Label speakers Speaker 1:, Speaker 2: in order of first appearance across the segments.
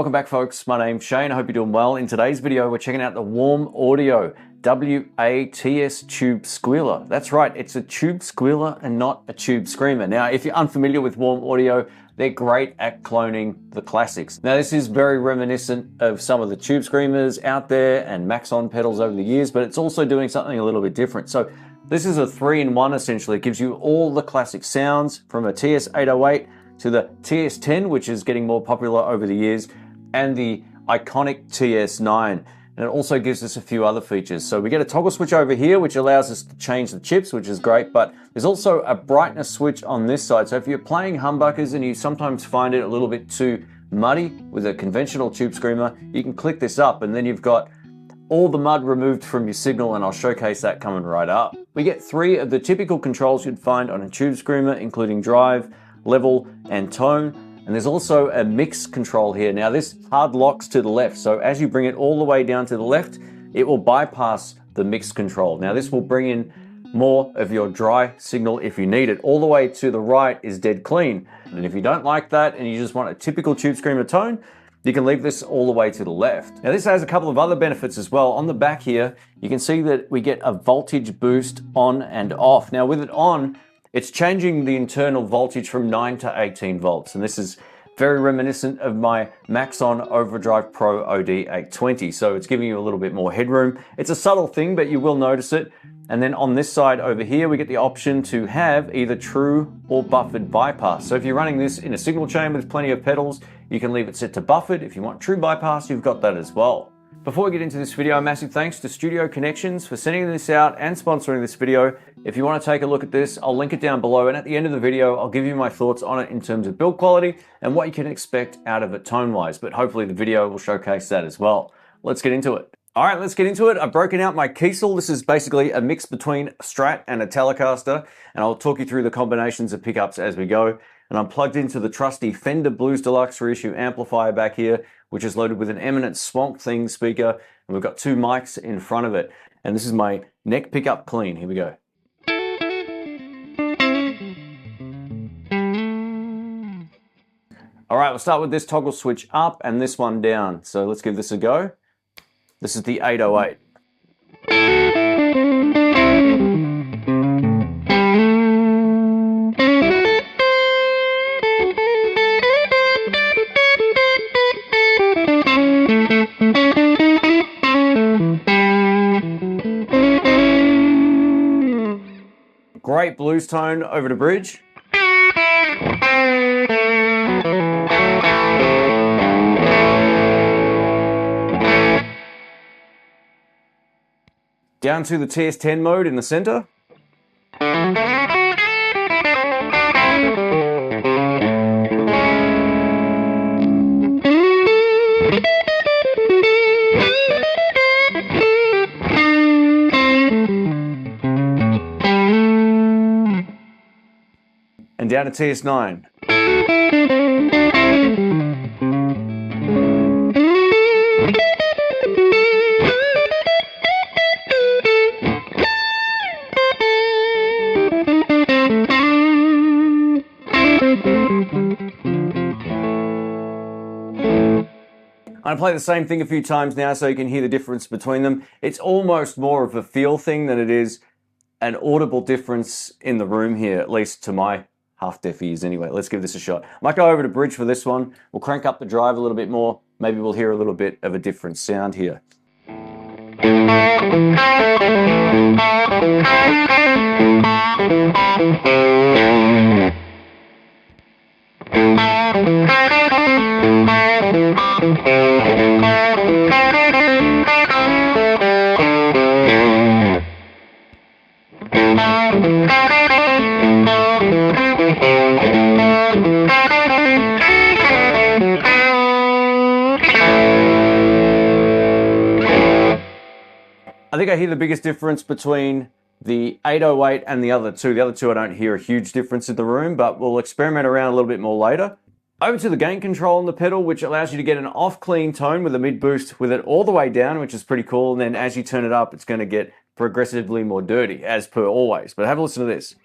Speaker 1: Welcome back, folks. My name's Shane. I hope you're doing well. In today's video, we're checking out the Warm Audio WATS Tube Squealer. That's right, it's a Tube Squealer and not a Tube Screamer. Now, if you're unfamiliar with Warm Audio, they're great at cloning the classics. Now, this is very reminiscent of some of the Tube Screamers out there and Maxon pedals over the years, but it's also doing something a little bit different. So this is a 3-in-1 essentially. It gives you all the classic sounds from a TS808 to the TS10, which is getting more popular over the years, and the iconic TS9. And it also gives us a few other features. So we get a toggle switch over here, which allows us to change the chips, which is great, but there's also a brightness switch on this side. So if you're playing humbuckers and you sometimes find it a little bit too muddy with a conventional Tube Screamer, you can click this up and then you've got all the mud removed from your signal, and I'll showcase that coming right up. We get 3 of the typical controls you'd find on a Tube Screamer, including drive, level, and tone. And there's also a mix control here. Now this hard locks to the left, so as you bring it all the way down to the left, it will bypass the mix control. Now this will bring in more of your dry signal if you need it. All the way to the right is dead clean. And if you don't like that and you just want a typical Tube Screamer tone, you can leave this all the way to the left. Now this has a couple of other benefits as well. On the back here, you can see that we get a voltage boost on and off. Now with it on, it's changing the internal voltage from 9 to 18 volts. And this is very reminiscent of my Maxon Overdrive Pro OD820. So it's giving you a little bit more headroom. It's a subtle thing, but you will notice it. And then on this side over here, we get the option to have either true or buffered bypass. So if you're running this in a signal chain with plenty of pedals, you can leave it set to buffered. If you want true bypass, you've got that as well. Before we get into this video, a massive thanks to Studio Connections for sending this out and sponsoring this video. If you want to take a look at this, I'll link it down below, and at the end of the video, I'll give you my thoughts on it in terms of build quality and what you can expect out of it tone-wise, but hopefully the video will showcase that as well. Let's get into it. All right, let's get into it. I've broken out my Kiesel. This is basically a mix between a Strat and a Telecaster, and I'll talk you through the combinations of pickups as we go. And I'm plugged into the trusty Fender Blues Deluxe reissue amplifier back here, which is loaded with an Eminent Swamp Thing speaker, and we've got 2 mics in front of it. And this is my neck pickup clean. Here we go. All right, we'll start with this toggle switch up and this one down. So let's give this a go. This is the 808. Great blues tone over the bridge. Down to the TS10 mode in the center. And down to TS9. I'm going to play the same thing a few times now so you can hear the difference between them. It's almost more of a feel thing than it is an audible difference in the room here, at least to my half-deaf ears anyway. Let's give this a shot. Might go over to bridge for this one. We'll crank up the drive a little bit more. Maybe we'll hear a little bit of a different sound here. I think I hear the biggest difference between the 808 and the other two. The other two I don't hear a huge difference in the room, but we'll experiment around a little bit more later. Over to the gain control on the pedal, which allows you to get an off clean tone with a mid boost with it all the way down, which is pretty cool. And then as you turn it up, it's going to get progressively more dirty, as per always. But have a listen to this.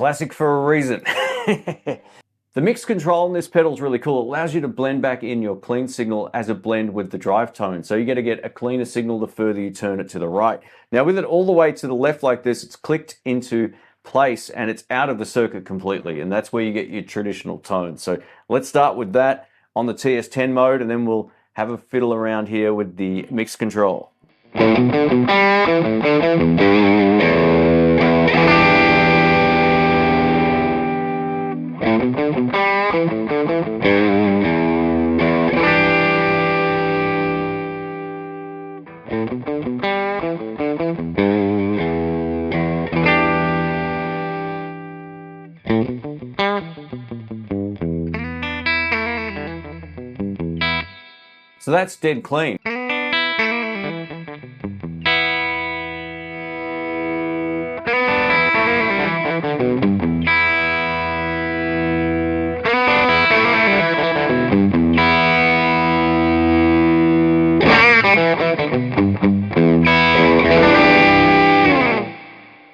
Speaker 1: classic for a reason. The mix control on this pedal is really cool. It allows you to blend back in your clean signal as a blend with the drive tone. So you're going to get a cleaner signal the further you turn it to the right. Now with it all the way to the left like this, it's clicked into place and it's out of the circuit completely. And that's where you get your traditional tone. So let's start with that on the TS10 mode, and then we'll have a fiddle around here with the mix control. So that's dead clean.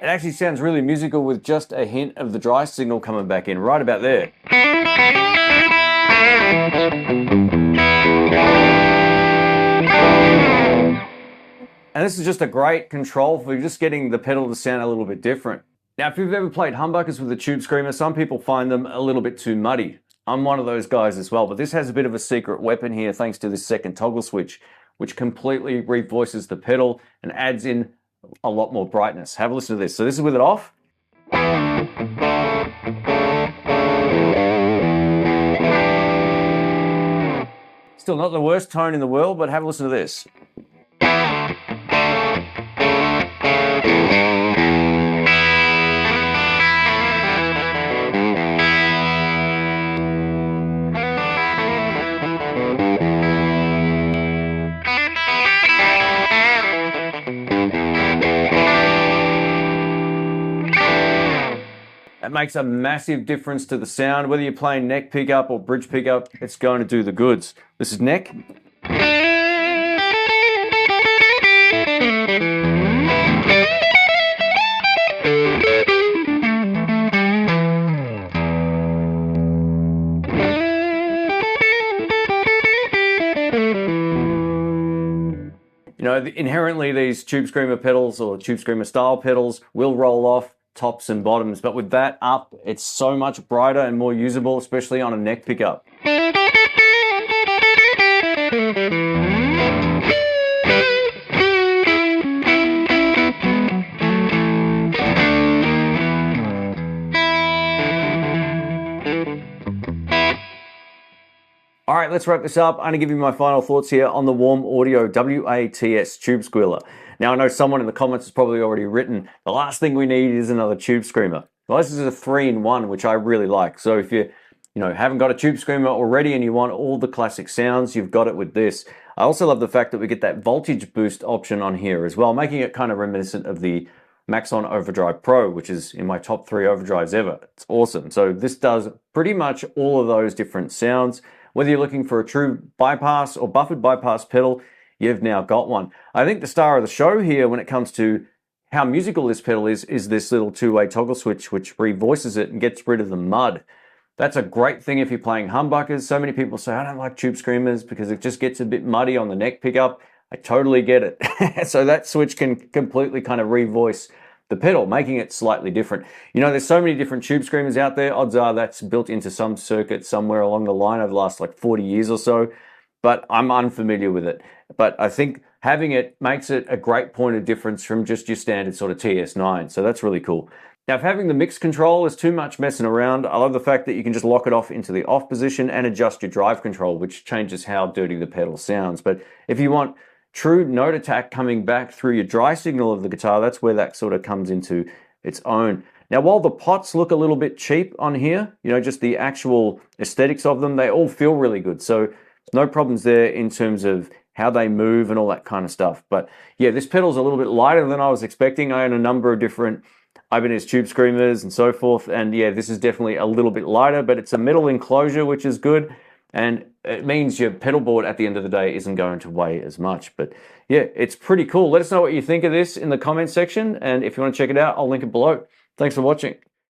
Speaker 1: It actually sounds really musical with just a hint of the dry signal coming back in, right about there. And this is just a great control for just getting the pedal to sound a little bit different. Now, if you've ever played humbuckers with a Tube Screamer, some people find them a little bit too muddy. I'm one of those guys as well, but this has a bit of a secret weapon here thanks to this second toggle switch, which completely revoices the pedal and adds in a lot more brightness. Have a listen to this. So this is with it off. Still not the worst tone in the world, but have a listen to this. It makes a massive difference to the sound. Whether you're playing neck pickup or bridge pickup, it's going to do the goods. This is neck. You know, inherently these Tube Screamer pedals or Tube Screamer style pedals will roll off tops and bottoms, but with that up, it's so much brighter and more usable, especially on a neck pickup. All right, let's wrap this up. I'm gonna give you my final thoughts here on the Warm Audio WATS Tube Squealer. Now, I know someone in the comments has probably already written, the last thing we need is another Tube Screamer. Well, this is a 3-in-1, which I really like. So if you haven't got a Tube Screamer already and you want all the classic sounds, you've got it with this. I also love the fact that we get that voltage boost option on here as well, making it kind of reminiscent of the Maxon Overdrive Pro, which is in my top 3 overdrives ever. It's awesome. So this does pretty much all of those different sounds. Whether you're looking for a true bypass or buffered bypass pedal, you've now got one. I think the star of the show here when it comes to how musical this pedal is this little two-way toggle switch which revoices it and gets rid of the mud. That's a great thing if you're playing humbuckers. So many people say, I don't like Tube Screamers because it just gets a bit muddy on the neck pickup. I totally get it. So that switch can completely kind of revoice the pedal, making it slightly different. You know, there's so many different Tube Screamers out there. Odds are that's built into some circuit somewhere along the line over the last like 40 years or so, but I'm unfamiliar with it. But I think having it makes it a great point of difference from just your standard sort of TS9. So that's really cool. Now, if having the mix control is too much messing around, I love the fact that you can just lock it off into the off position and adjust your drive control, which changes how dirty the pedal sounds. But if you want true note attack coming back through your dry signal of the guitar, that's where that sort of comes into its own. Now, while the pots look a little bit cheap on here, you know, just the actual aesthetics of them, they all feel really good. So no problems there in terms of how they move and all that kind of stuff. But yeah, this pedal's a little bit lighter than I was expecting. I own a number of different Ibanez Tube Screamers and so forth. And yeah, this is definitely a little bit lighter, but it's a metal enclosure, which is good. And it means your pedal board at the end of the day isn't going to weigh as much. But yeah, it's pretty cool. Let us know what you think of this in the comment section. And if you want to check it out, I'll link it below. Thanks for watching.